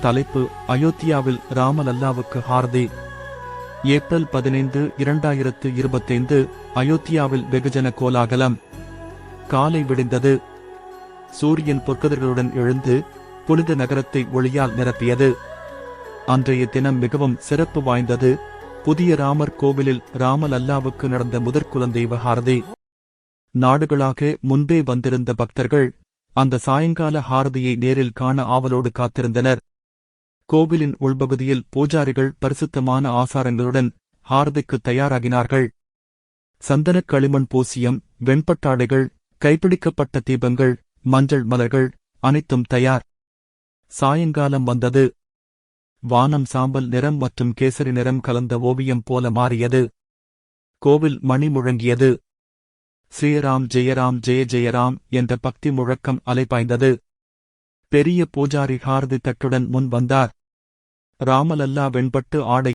தலைப்பு: அயோத்தியாவில் ராமலல்லாவுக்கு ஹார்தி. ஏப்ரல் 15, 2025. அயோத்தியாவில் வெகுஜன கோலாகலம். காலை விடிந்தது. சூரியன் பொற்கதிர்களுடன் எழுந்து புனித நகரத்தை ஒளியால் நிரப்பியது. அன்றைய தினம் மிகவும் சிறப்பு வாய்ந்தது. புதிய ராமர் கோவிலில் ராமலல்லாவுக்கு நடந்த முதற்குலந்தெய்வ ஹாரதி. நாடுகளாக முன்பே வந்திருந்த பக்தர்கள் அந்த சாயங்கால ஹாரதியை நேரில் காண ஆவலோடு காத்திருந்தனர். கோவிலின் உள்பகுதியில் பூஜாரிகள் பரிசுத்தமான ஆசாரங்களுடன் ஹாரதிக்கு தயாராகினார்கள். சந்தனக் களிமண் பூசியம், வெண்பட்டாடைகள், கைப்பிடிக்கப்பட்ட தீபங்கள், மஞ்சள் மலர்கள் அனைத்தும் தயார். சாயங்காலம் வந்தது. வானம் சாம்பல் நிறம் மற்றும் கேசரி நிறம் கலந்த ஓவியம் போல மாறியது. கோவில் மணி முழங்கியது. ஸ்ரீராம் ஜெயராம் ஜெய ஜெயராம் என்ற பக்தி முழக்கம் அலைபாய்ந்தது. பெரிய பூஜாரி ஹாரதி தட்டுடன் முன் வந்தார். ராமலல்லா வெண்பட்டு ஆடை